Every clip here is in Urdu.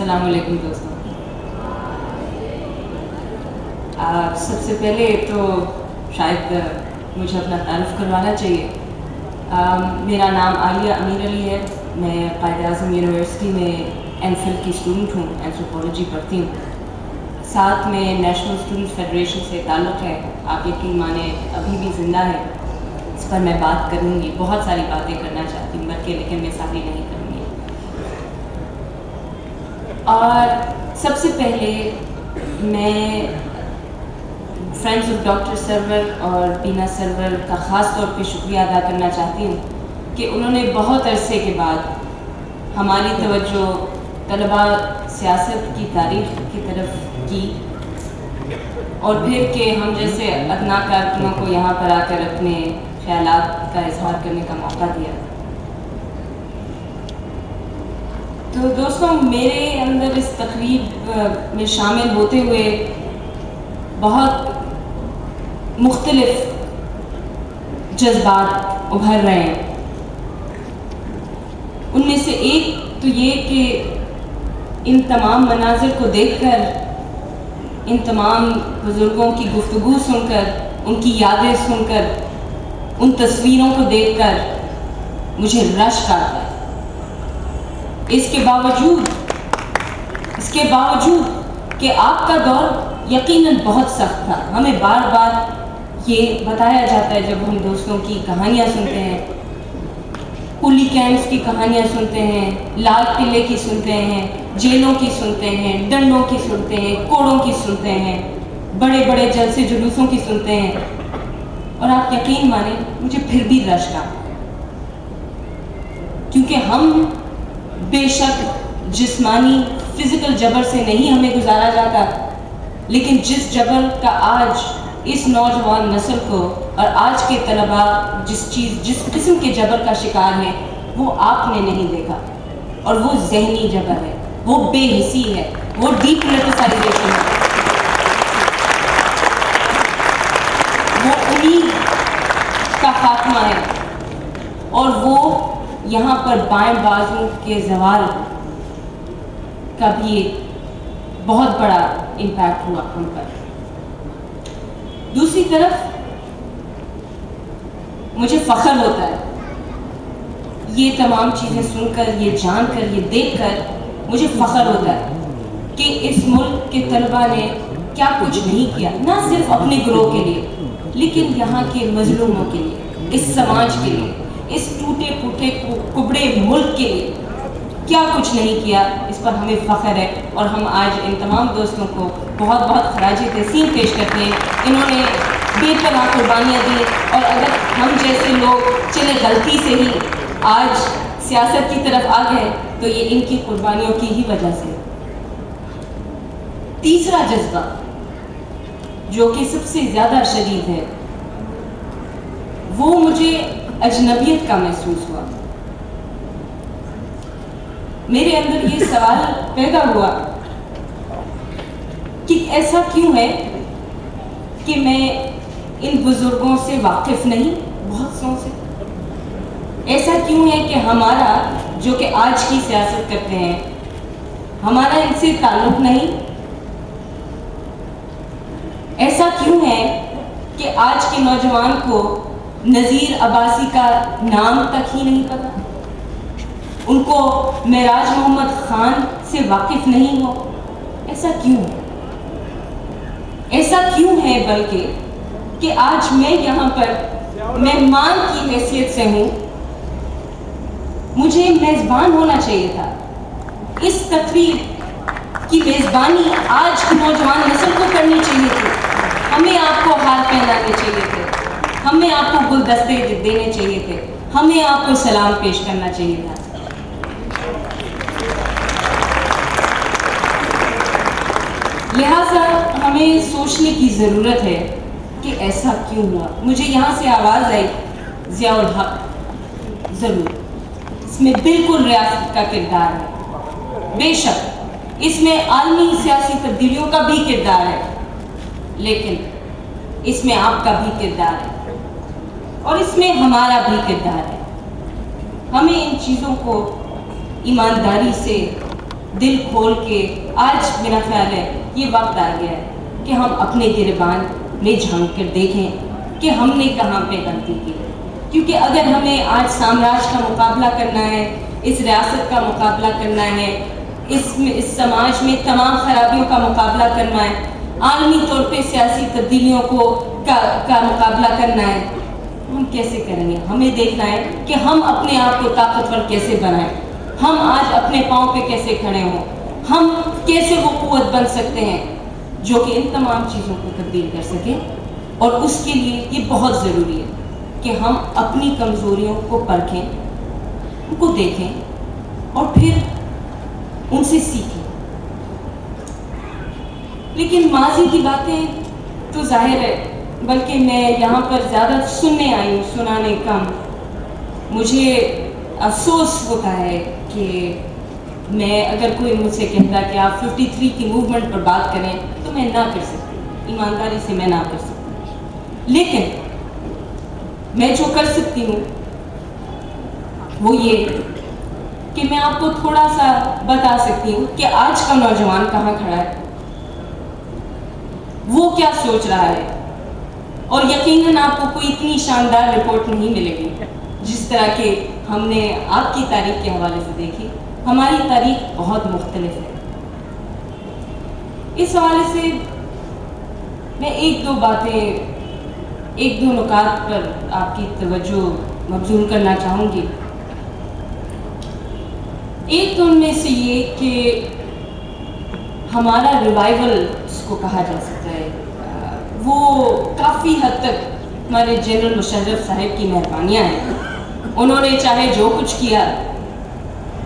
السلام علیکم دوستوں. سب سے پہلے تو شاید مجھے اپنا تعارف کروانا چاہیے. میرا نام عالیہ امیر علی ہے. میں قائد اعظم یونیورسٹی میں ایم فل کی اسٹوڈنٹ ہوں, اینتھروپولوجی پڑھتی ہوں. ساتھ میں نیشنل اسٹوڈنٹ فیڈریشن سے تعلق ہے. آپ یقین مانیں ابھی بھی زندہ ہے. اس پر میں بات کروں گی, بہت ساری باتیں کرنا چاہتی ہوں مر کے, لیکن میں ساری نہیں کروں گی. اور سب سے پہلے میں فرینڈز آف ڈاکٹر سرور اور بینا سرور کا خاص طور پہ شکریہ ادا کرنا چاہتی ہوں کہ انہوں نے بہت عرصے کے بعد ہماری توجہ طلباء سیاست کی تاریخ کی طرف کی, اور پھر کہ ہم جیسے ادنا کارکنوں کو یہاں پر آ کر اپنے خیالات کا اظہار کرنے کا موقع دیا. تو دوستوں, میرے اندر اس تقریب میں شامل ہوتے ہوئے بہت مختلف جذبات ابھر رہے ہیں. ان میں سے ایک تو یہ کہ ان تمام مناظر کو دیکھ کر, ان تمام بزرگوں کی گفتگو سن کر, ان کی یادیں سن کر, ان تصویروں کو دیکھ کر مجھے رشک آتا ہے. اس کے باوجود کہ آپ کا دور یقیناً بہت سخت تھا. ہمیں بار بار یہ بتایا جاتا ہے جب ہم دوستوں کی کہانیاں سنتے ہیں, کولی کیمپس کی کہانیاں سنتے ہیں, لال قلعے کی سنتے ہیں, جیلوں کی سنتے ہیں, ڈنڈوں کی سنتے ہیں, کوڑوں کی سنتے ہیں, بڑے بڑے جلسے جلوسوں کی سنتے ہیں, اور آپ یقین مانیں مجھے پھر بھی رشک آتا ہے. کیونکہ ہم بے شک جسمانی فزیکل جبر سے نہیں ہمیں گزارا جاتا, لیکن جس جبر کا آج اس نوجوان نسل کو اور آج کے طلباء جس قسم کے جبر کا شکار ہیں وہ آپ نے نہیں دیکھا. اور وہ ذہنی جبر ہے, وہ بے حسی ہے, وہ ڈیپولیٹیسائزیشن ہے, وہ امید کا خاتمہ ہے, اور وہ یہاں پر بائیں بازو کے زوال کا بھی ایک بہت بڑا امپیکٹ ہوا ہم پر. دوسری طرف مجھے فخر ہوتا ہے یہ تمام چیزیں سن کر, یہ جان کر, یہ دیکھ کر مجھے فخر ہوتا ہے کہ اس ملک کے طلباء نے کیا کچھ نہیں کیا, نہ صرف اپنے گروہ کے لیے لیکن یہاں کے مظلوموں کے لیے, اس سماج کے لیے, اس ٹوٹے پھوٹے کبڑے ملک کے لیے کیا کچھ نہیں کیا. اس پر ہمیں فخر ہے, اور ہم آج ان تمام دوستوں کو بہت بہت خراج تحسین پیش کرتے ہیں. انہوں نے بے پناہ قربانیاں دی, اور اگر ہم جیسے لوگ چلے غلطی سے ہی آج سیاست کی طرف آ گئے تو یہ ان کی قربانیوں کی ہی وجہ سے. تیسرا جذبہ جو کہ سب سے زیادہ شدید ہے وہ مجھے اجنبیت کا محسوس ہوا. میرے اندر یہ سوال پیدا ہوا کہ ایسا کیوں ہے کہ میں ان بزرگوں سے واقف نہیں, بہت سو سے. ایسا کیوں ہے کہ ہمارا جو کہ آج کی سیاست کرتے ہیں ہمارا ان سے تعلق نہیں. ایسا کیوں ہے کہ آج کے نوجوان کو نذیر عباسی کا نام تک ہی نہیں پتا, ان کو معراج محمد خان سے واقف نہیں ہو. ایسا کیوں ہے؟ ایسا کیوں ہے بلکہ کہ آج میں یہاں پر مہمان کی حیثیت سے ہوں. مجھے میزبان ہونا چاہیے تھا. اس تقریب کی میزبانی آج کی نوجوان نسل کو کرنی چاہیے تھی. ہمیں آپ کو ہار پہنانے چاہیے تھے, ہمیں آپ کو گلدستے دینے چاہیے تھے, ہمیں آپ کو سلام پیش کرنا چاہیے تھا. لہٰذا ہمیں سوچنے کی ضرورت ہے کہ ایسا کیوں ہوا. مجھے یہاں سے آواز آئی ضیاء الحق, ضرور اس میں بالکل ریاست کا کردار ہے, بے شک اس میں عالمی سیاسی تبدیلیوں کا بھی کردار ہے, لیکن اس میں آپ کا بھی کردار ہے, اور اس میں ہمارا بھی کردار ہے. ہمیں ان چیزوں کو ایمانداری سے دل کھول کے آج میرا خیال ہے یہ وقت آ گیا ہے کہ ہم اپنے گریبان میں جھانک کر دیکھیں کہ ہم نے کہاں پہ غلطی کی. کیونکہ اگر ہمیں آج سامراج کا مقابلہ کرنا ہے, اس ریاست کا مقابلہ کرنا ہے, اس سماج میں تمام خرابیوں کا مقابلہ کرنا ہے, عالمی طور پہ سیاسی تبدیلیوں کا مقابلہ کرنا ہے, ہم کیسے کریں گے؟ ہمیں دیکھنا ہے کہ ہم اپنے آپ کو طاقتور کیسے بنائیں, ہم آج اپنے پاؤں پہ کیسے کھڑے ہوں, ہم کیسے وہ قوت بن سکتے ہیں جو کہ ان تمام چیزوں کو تبدیل کر سکیں. اور اس کے لیے یہ بہت ضروری ہے کہ ہم اپنی کمزوریوں کو پرکھیں, ان کو دیکھیں اور پھر ان سے سیکھیں. لیکن ماضی کی باتیں تو ظاہر ہے, بلکہ میں یہاں پر زیادہ سننے آئی ہوں, سنانے کم. مجھے افسوس ہوتا ہے کہ میں اگر کوئی مجھ سے کہتا کہ آپ 53 کی موومنٹ پر بات کریں تو میں نہ کر سکتی, ایمانداری سے میں نہ کر سکتی. لیکن میں جو کر سکتی ہوں وہ یہ کہ میں آپ کو تھوڑا سا بتا سکتی ہوں کہ آج کا نوجوان کہاں کھڑا ہے, وہ کیا سوچ رہا ہے. اور یقیناً آپ کو کوئی اتنی شاندار رپورٹ نہیں ملے گی جس طرح کہ ہم نے آپ کی تاریخ کے حوالے سے دیکھی. ہماری تاریخ بہت مختلف ہے. اس حوالے سے میں ایک دو نکات پر آپ کی توجہ مبذول کرنا چاہوں گی. ایک تو ان میں سے یہ کہ ہمارا ریوائول اس کو کہا جا سکتا ہے, وہ کافی حد تک ہمارے جنرل مشرف صاحب کی مہربانیاں ہیں. انہوں نے چاہے جو کچھ کیا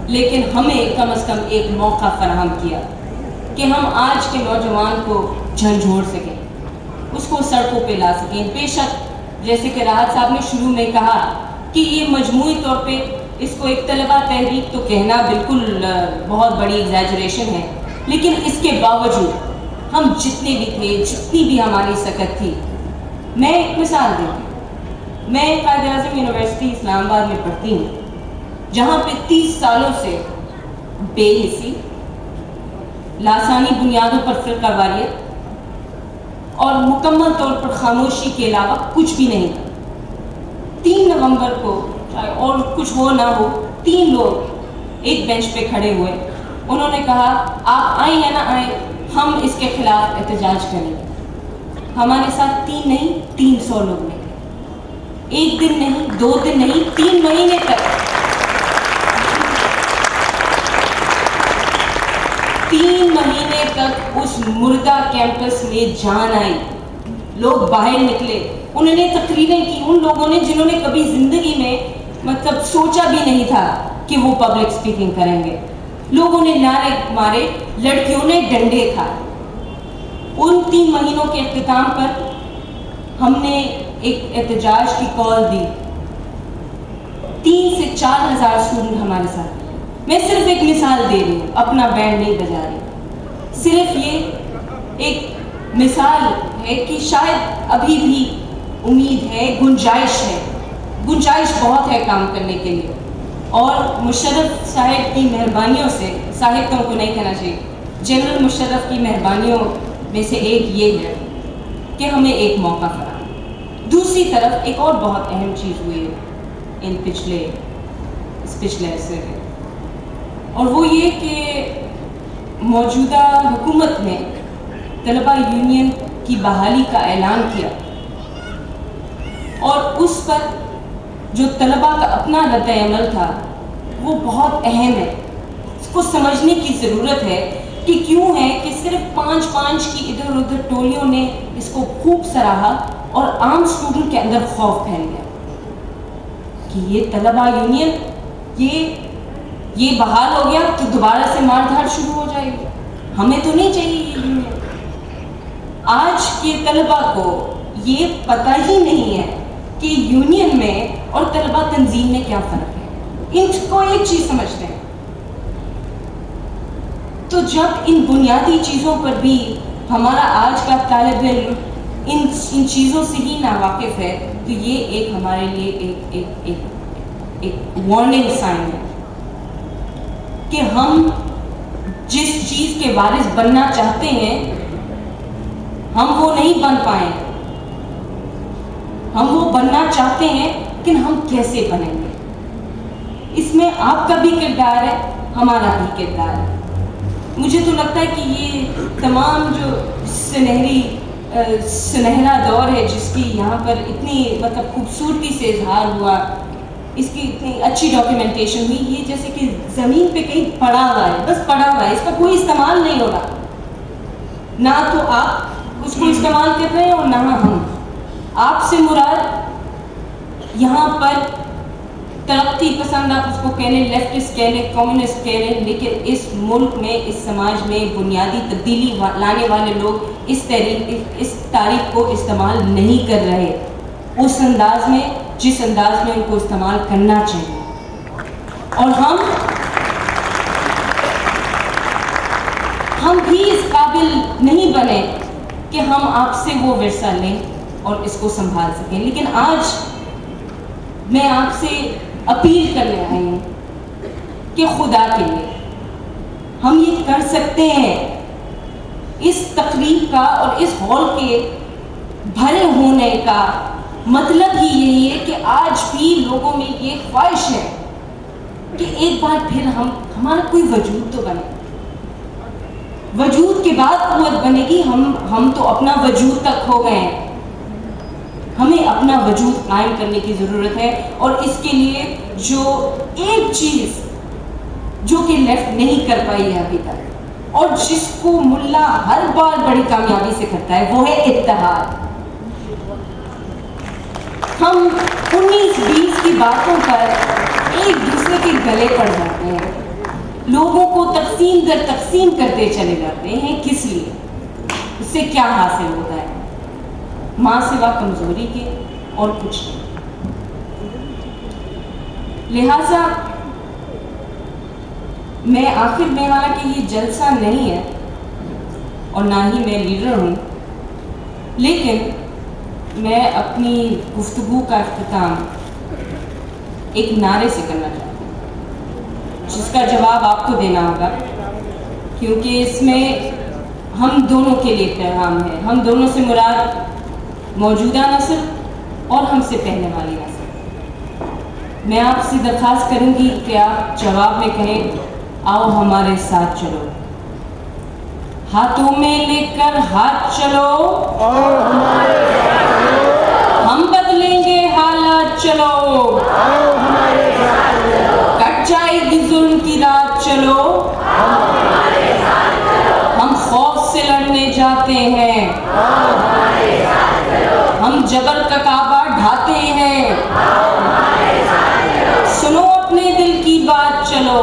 لیکن ہمیں کم از کم ایک موقع فراہم کیا کہ ہم آج کے نوجوان کو جھنجھوڑ سکیں, اس کو سڑکوں پہ لا سکیں. بے شک جیسے کہ راحت صاحب نے شروع میں کہا کہ یہ مجموعی طور پہ اس کو ایک طلبہ تحریک تو کہنا بالکل بہت بڑی ایگزیجریشن ہے, لیکن اس کے باوجود ہم جتنے بھی تھے, جتنی بھی ہماری سکت تھی. میں ایک مثال دوں گی. میں قائد اعظم یونیورسٹی اسلام آباد میں پڑھتی ہوں, جہاں پہ 30 سالوں سے بے حسی, لاسانی بنیادوں پر فرقہ واریت اور مکمل طور پر خاموشی کے علاوہ کچھ بھی نہیں تھا. 3 نومبر کو اور کچھ ہو نہ ہو 3 لوگ ایک بینچ پہ کھڑے ہوئے. انہوں نے کہا آپ آئیں یا نہ آئیں, ہم اس کے خلاف احتجاج کریں گے. ہمارے ساتھ 3 نہیں 300 لوگ نکلے. ایک دن نہیں, 2 دن نہیں, 3 مہینے تک 3 مہینے تک اس مردہ کیمپس میں جان آئی. لوگ باہر نکلے, انہوں نے تقریریں کی, ان لوگوں نے جنہوں نے کبھی زندگی میں مطلب سوچا بھی نہیں تھا کہ وہ پبلک سپیکنگ کریں گے. لوگوں نے نعرے مارے, لڑکیوں نے ڈنڈے کھائے. ان 3 مہینوں کے اختتام پر ہم نے ایک احتجاج کی کال دی. 3 سے 4 ہزار اسٹوڈنٹ ہمارے ساتھ. میں صرف ایک مثال دے رہی ہوں, اپنا بینڈ نہیں بجا رہی. صرف یہ ایک مثال ہے کہ شاید ابھی بھی امید ہے, گنجائش بہت ہے کام کرنے کے لیے. اور مشرف صاحب کی مہربانیوں سے, صاحب تو ان کو نہیں کہنا چاہیے, جنرل مشرف کی مہربانیوں میں سے ایک یہ ہے کہ ہمیں ایک موقع فراہم. دوسری طرف ایک اور بہت اہم چیز ہوئی ہے ان پچھلے عرصے میں, اور وہ یہ کہ موجودہ حکومت نے طلبہ یونین کی بحالی کا اعلان کیا, اور اس پر جو طلبہ کا اپنا رد عمل تھا وہ بہت اہم ہے. اس کو سمجھنے کی ضرورت ہے کہ کیوں ہے کہ صرف 5 کی ادھر ادھر ٹولیوں نے اس کو خوب سراہا اور عام اسٹوڈنٹ کے اندر خوف پھیل گیا کہ یہ طلبہ یونین یہ بحال ہو گیا تو دوبارہ سے مار دھاڑ شروع ہو جائے گی, ہمیں تو نہیں چاہیے یہ یونین. آج کے طلبہ کو یہ پتہ ہی نہیں ہے کہ یونین میں اور طلبہ تنظیم میں کیا فرق ہے. ان کو ایک چیز سمجھتے ہیں. تو جب ان بنیادی چیزوں پر بھی ہمارا آج کا طالب علم ان چیزوں سے ہی ناواقف ہے, تو یہ ایک ہمارے لیے ایک وارننگ سائن ہے کہ ہم جس چیز کے وارث بننا چاہتے ہیں ہم وہ نہیں بن پائے. ہم وہ بننا چاہتے ہیں لیکن ہم کیسے بنیں گے؟ اس میں آپ کا بھی کردار ہے, ہمارا بھی کردار ہے. مجھے تو لگتا ہے کہ یہ تمام جو سنہرا دور ہے جس کی یہاں پر اتنی مطلب خوبصورتی سے اظہار ہوا, اس کی اتنی اچھی ڈاکیومنٹیشن ہوئی, یہ جیسے کہ زمین پہ کہیں پڑا ہوا ہے, بس پڑا ہوا ہے, اس کا کوئی استعمال نہیں ہو رہا. نہ تو آپ اس کو استعمال کر رہے ہیں اور نہ ہم. آپ سے مراد یہاں پر ترقی پسند, آپ اس کو کہہ لیں, لیفٹسٹ کہہ لیں, کمیونسٹ کہہ لیں, لیکن اس ملک میں, اس سماج میں بنیادی تبدیلی لانے والے لوگ اس تاریخ کو استعمال نہیں کر رہے اس انداز میں جس انداز میں ان کو استعمال کرنا چاہیے. اور ہم بھی اس قابل نہیں بنے کہ ہم آپ سے وہ ورثہ لیں اور اس کو سنبھال سکیں. لیکن آج میں آپ سے اپیل کرنے آئی ہوں کہ خدا کے لیے ہم یہ کر سکتے ہیں. اس تقریب کا اور اس ہال کے بھرے ہونے کا مطلب ہی یہی ہے کہ آج بھی لوگوں میں یہ خواہش ہے کہ ایک بار پھر ہمارا کوئی وجود تو بنے. وجود کے بعد قوت بنے گی. ہم تو اپنا وجود تک کھو گئے ہیں. ہمیں اپنا وجود قائم کرنے کی ضرورت ہے, اور اس کے لیے جو ایک چیز جو کہ لیفٹ نہیں کر پائی ہے ابھی تک, اور جس کو ملا ہر بار بڑی کامیابی سے کرتا ہے, وہ ہے اتحاد. ہم 19-20 کی باتوں پر ایک دوسرے کے گلے پڑ جاتے ہیں, لوگوں کو تقسیم در تقسیم کرتے چلے جاتے ہیں. کس لیے؟ اس سے کیا حاصل ہوتا ہے؟ ماں سوا کمزوری کے اور کچھ نہیں. لہذا میں آخر میں, حالانکہ یہ جلسہ نہیں ہے اور نہ ہی میں لیڈر ہوں, لیکن میں اپنی گفتگو کا اختتام ایک نعرے سے کرنا چاہتی ہوں, جس کا جواب آپ کو دینا ہوگا, کیونکہ اس میں ہم دونوں کے لیے پیغام ہے. ہم دونوں سے مراد موجودہ نسل اور ہم سے پہلے والی نسل. میں آپ سے درخواست کروں گی کہ آپ جواب میں کہیں, آؤ ہمارے ساتھ چلو, ہاتھوں میں لے کر ہاتھ چلو, ہم بدلیں گے حالات, چلو کٹ جائے گی ظلم کی رات, چلو ہم خوف سے لڑنے جاتے ہیں, ہم جبر کا کعبہ ڈھاتے ہیں, سنو اپنے دل کی بات, چلو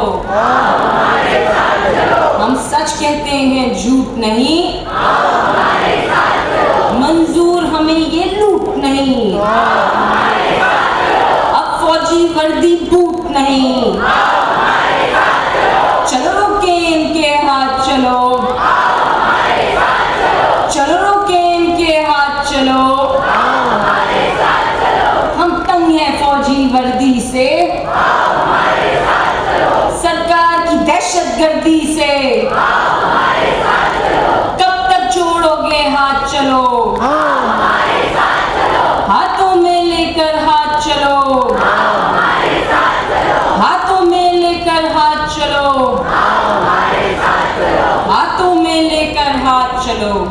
ہم سچ کہتے ہیں جھوٹ نہیں, منظور ہمیں یہ لوٹ نہیں, اب فوجی وردی بوٹ نہیں, چلو روکے ان کے ہاتھ, چلو چلو روکے ان کے ہاتھ, چلو ہم تنگ ہیں فوجی وردی سے, سرکار کی دہشت گردی سے, کب تک جوڑو گے ہاتھ, چلو ہاتھوں میں لے کر ہاتھ, چلو ہاتھوں میں لے کر ہاتھ, چلو ہاتھوں میں لے کر ہاتھ, چلو